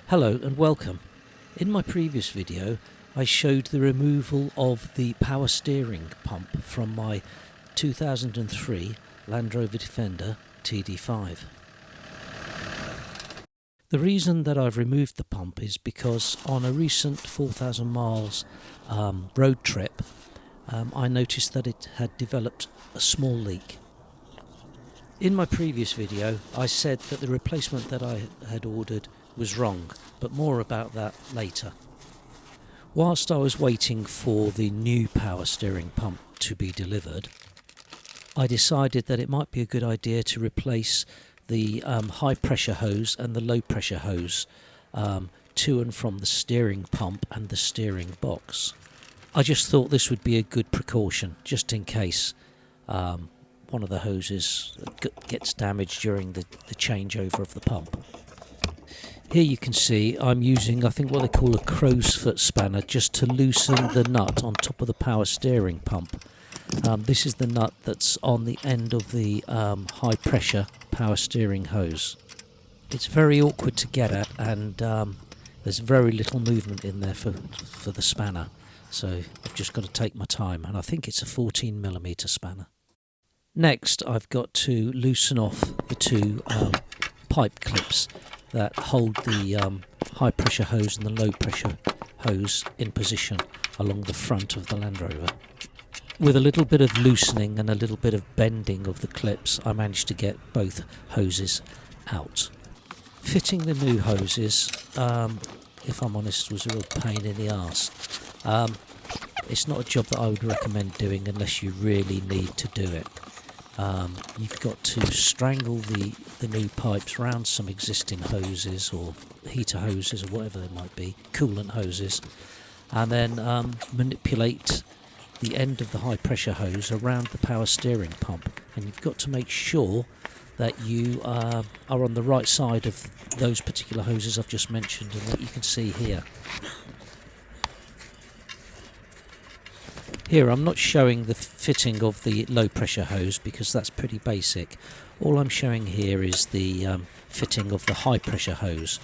Hello and welcome. In my previous video I showed the removal of the power steering pump from my 2003 Land Rover Defender TD5. The reason that I've removed the pump is because on a recent 4,000 miles road trip I noticed that it had developed a small leak. In my previous video I said that the replacement that I had ordered was wrong, but more about that later. Whilst I was waiting for the new power steering pump to be delivered, I decided that it might be a good idea to replace the high pressure hose and the low pressure hose to and from the steering pump and the steering box. I just thought this would be a good precaution, just in case one of the hoses gets damaged during the changeover of the pump. Here you can see I'm using, I think, what they call a crow's foot spanner just to loosen the nut on top of the power steering pump. This is the nut that's on the end of the high pressure power steering hose. It's very awkward to get at, and there's very little movement in there for the spanner, so I've just got to take my time, and I think it's a 14mm spanner. Next I've got to loosen off the two pipe clips that hold the high pressure hose and the low pressure hose in position along the front of the Land Rover. With a little bit of loosening and a little bit of bending of the clips, I managed to get both hoses out. Fitting the new hoses, if I'm honest, was a real pain in the arse. It's not a job that I would recommend doing unless you really need to do it. You've got to strangle the new pipes round some existing hoses or heater hoses or whatever they might be, coolant hoses, and then manipulate the end of the high pressure hose around the power steering pump, and you've got to make sure that you are on the right side of those particular hoses I've just mentioned and that you can see here. Here I'm not showing the fitting of the low pressure hose because that's pretty basic. All I'm showing here is the fitting of the high pressure hose,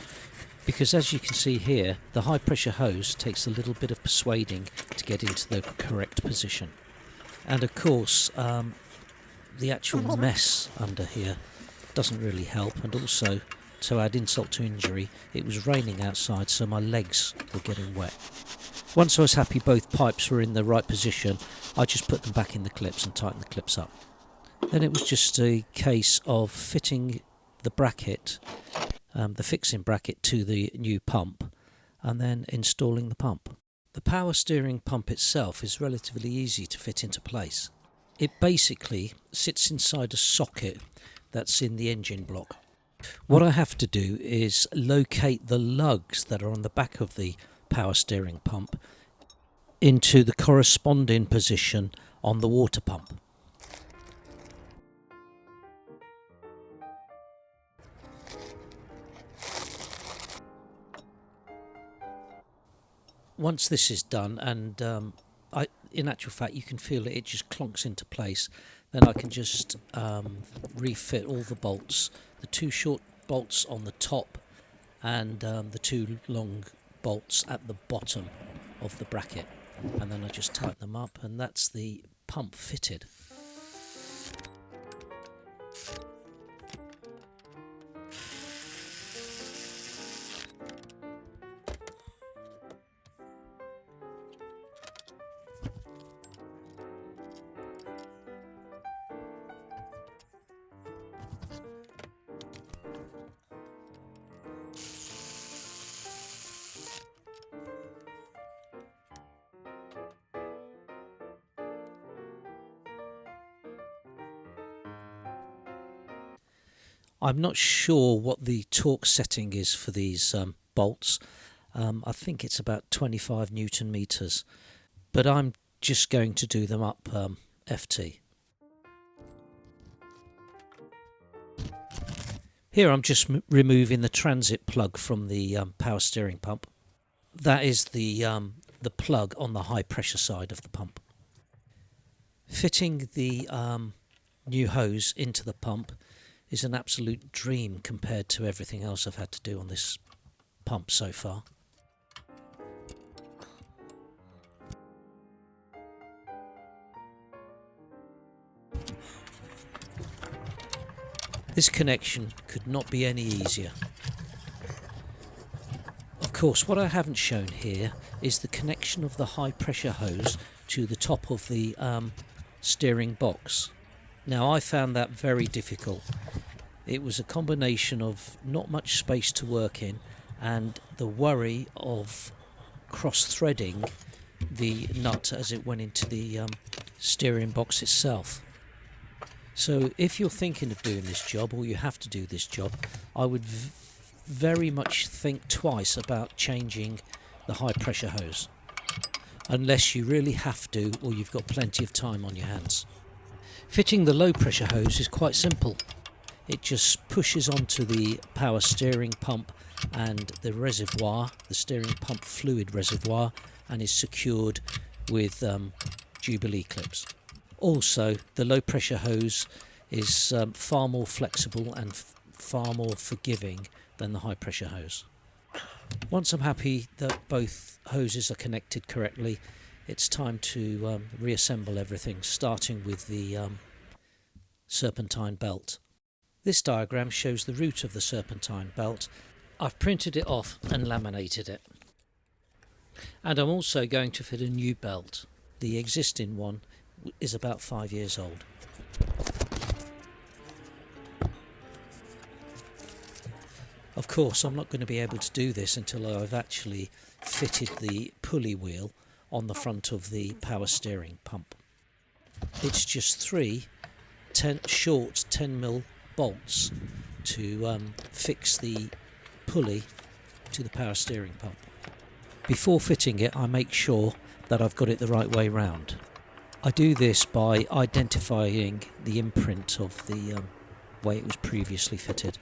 because as you can see here, the high pressure hose takes a little bit of persuading to get into the correct position. And of course the actual mess under here doesn't really help, and also, to add insult to injury, it was raining outside, so my legs were getting wet. Once I was happy both pipes were in the right position, I just put them back in the clips and tightened the clips up. Then it was just a case of fitting the bracket, the fixing bracket, to the new pump, and then installing the pump. The power steering pump itself is relatively easy to fit into place. It basically sits inside a socket that's in the engine block. What I have to do is locate the lugs that are on the back of the power steering pump into the corresponding position on the water pump. Once this is done, and in actual fact you can feel it just clonks into place, then I can just refit all the bolts, the two short bolts on the top and the two long bolts at the bottom of the bracket, and then I just tighten them up, and that's the pump fitted. I'm not sure what the torque setting is for these bolts. I think it's about 25 Newton meters, but I'm just going to do them up FT. Here I'm just removing the transit plug from the power steering pump. That is the plug on the high pressure side of the pump. Fitting the new hose into the pump is an absolute dream compared to everything else I've had to do on this pump so far. This connection could not be any easier. Of course, what I haven't shown here is the connection of the high pressure hose to the top of the steering box. Now, I found that very difficult. It was a combination of not much space to work in and the worry of cross-threading the nut as it went into the steering box itself. So if you're thinking of doing this job, or you have to do this job, I would very much think twice about changing the high pressure hose, unless you really have to or you've got plenty of time on your hands. Fitting the low pressure hose is quite simple. It just pushes onto the power steering pump and the reservoir, the steering pump fluid reservoir, and is secured with Jubilee clips. Also, the low pressure hose is far more flexible and far more forgiving than the high pressure hose. Once I'm happy that both hoses are connected correctly, it's time to reassemble everything, starting with the serpentine belt. This diagram shows the route of the serpentine belt. I've printed it off and laminated it. And I'm also going to fit a new belt. The existing one is about 5 years old. Of course, I'm not going to be able to do this until I've actually fitted the pulley wheel on the front of the power steering pump. It's just three short 10mm bolts to fix the pulley to the power steering pump. Before fitting it, I make sure that I've got it the right way round. I do this by identifying the imprint of the way it was previously fitted.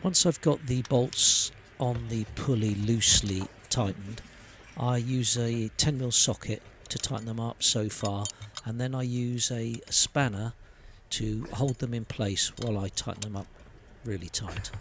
Once I've got the bolts on the pulley loosely tightened, I use a 10mm socket to tighten them up so far, and then I use a spanner to hold them in place while I tighten them up really tight.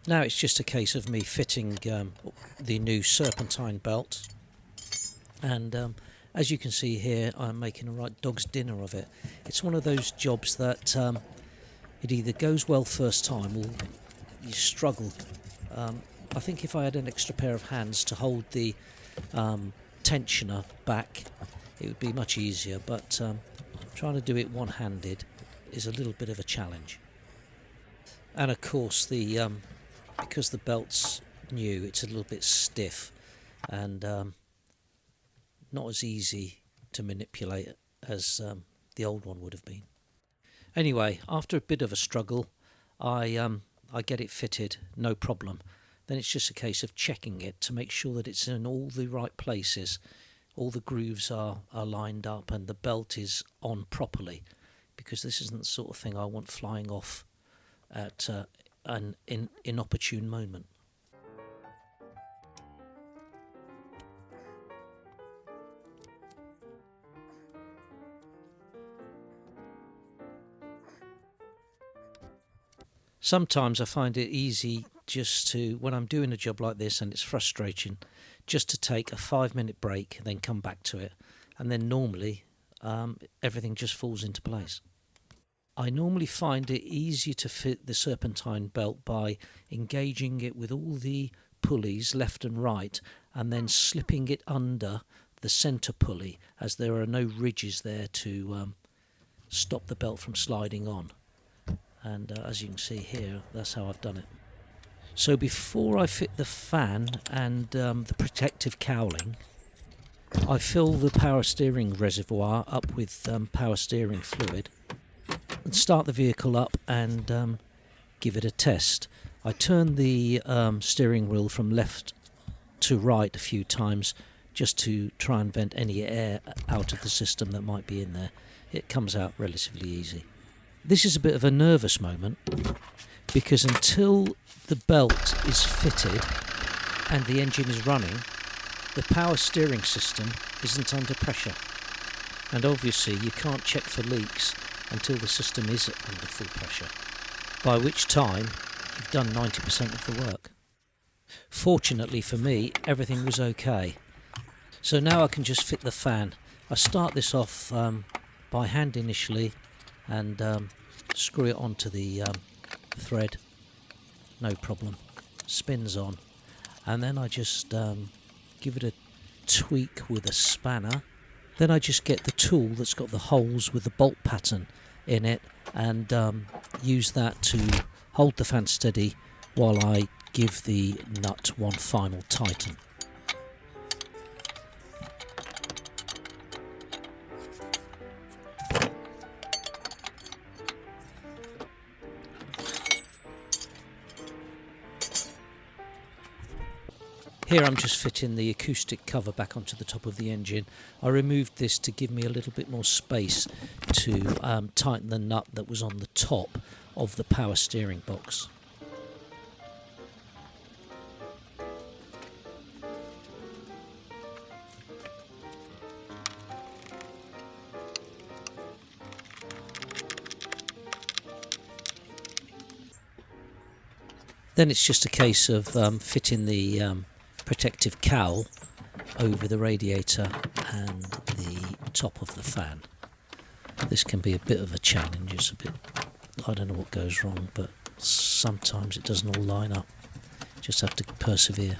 Now it's just a case of me fitting the new serpentine belt, and as you can see here, I'm making a right dog's dinner of it. It's one of those jobs that it either goes well first time or you struggle. I think if I had an extra pair of hands to hold the tensioner back, it would be much easier, but trying to do it one-handed is a little bit of a challenge. And of course, because the belt's new, it's a little bit stiff and not as easy to manipulate as the old one would have been. Anyway, after a bit of a struggle, I get it fitted, no problem. Then it's just a case of checking it to make sure that it's in all the right places, all the grooves are lined up and the belt is on properly, because this isn't the sort of thing I want flying off at an inopportune moment. Sometimes I find it easy just to, when I'm doing a job like this and it's frustrating, just to take a 5-minute break and then come back to it. And then normally everything just falls into place. I normally find it easier to fit the serpentine belt by engaging it with all the pulleys left and right and then slipping it under the centre pulley, as there are no ridges there to stop the belt from sliding on. And as you can see here, that's how I've done it. So before I fit the fan and the protective cowling, I fill the power steering reservoir up with power steering fluid and start the vehicle up and give it a test. I turn the steering wheel from left to right a few times just to try and vent any air out of the system that might be in there. It comes out relatively easy. This is a bit of a nervous moment because until the belt is fitted and the engine is running, the power steering system isn't under pressure. And obviously you can't check for leaks until the system is under full pressure, by which time you've done 90% of the work. Fortunately for me, everything was okay. So now I can just fit the fan. I start this off by hand initially and screw it onto the thread, no problem, spins on, and then I just give it a tweak with a spanner. Then I just get the tool that's got the holes with the bolt pattern in it and use that to hold the fan steady while I give the nut one final tighten. Here I'm just fitting the acoustic cover back onto the top of the engine. I removed this to give me a little bit more space to tighten the nut that was on the top of the power steering box. Then it's just a case of fitting the protective cowl over the radiator and the top of the fan. This can be a bit of a challenge. It's a bit, I don't know what goes wrong, but sometimes it doesn't all line up. Just have to persevere.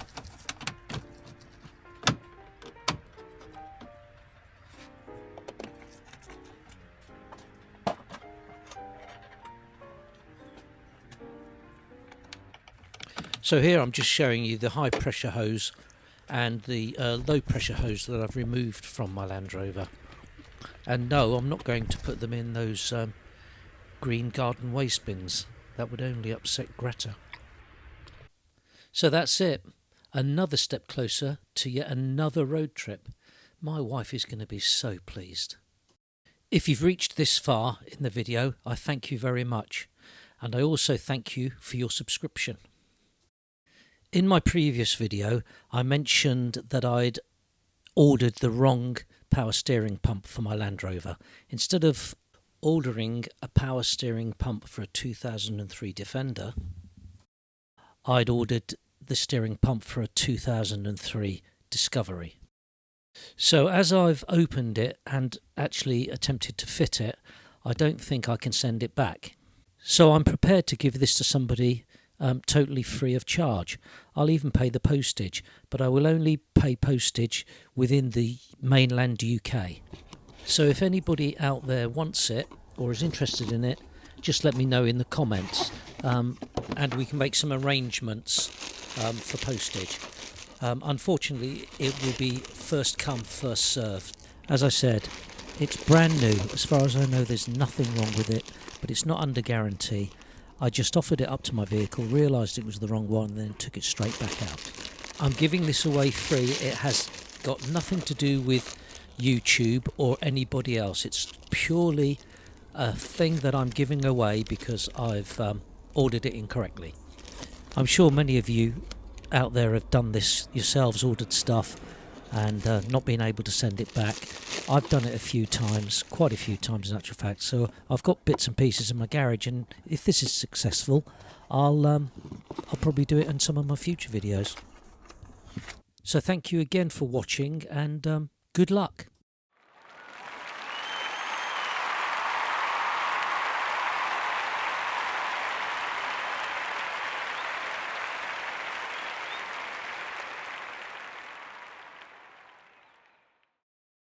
So here I'm just showing you the high pressure hose and the low pressure hose that I've removed from my Land Rover. And no, I'm not going to put them in those green garden waste bins. That would only upset Greta. So that's it. Another step closer to yet another road trip. My wife is going to be so pleased. If you've reached this far in the video, I thank you very much. And I also thank you for your subscription. In my previous video, I mentioned that I'd ordered the wrong power steering pump for my Land Rover. Instead of ordering a power steering pump for a 2003 Defender, I'd ordered the steering pump for a 2003 Discovery. So as I've opened it and actually attempted to fit it, I don't think I can send it back. So I'm prepared to give this to somebody totally free of charge. I'll even pay the postage, but I will only pay postage within the mainland UK. So if anybody out there wants it or is interested in it, just let me know in the comments and we can make some arrangements for postage. Unfortunately, it will be first come, first served. As I said, it's brand new. As far as I know, there's nothing wrong with it, but it's not under guarantee. I just offered it up to my vehicle, realised it was the wrong one, and then took it straight back out. I'm giving this away free. It has got nothing to do with YouTube or anybody else. It's purely a thing that I'm giving away because I've ordered it incorrectly. I'm sure many of you out there have done this yourselves, ordered stuff and not been able to send it back. I've done it a few times, quite a few times in actual fact, so I've got bits and pieces in my garage, and if this is successful, I'll probably do it in some of my future videos. So thank you again for watching, and good luck.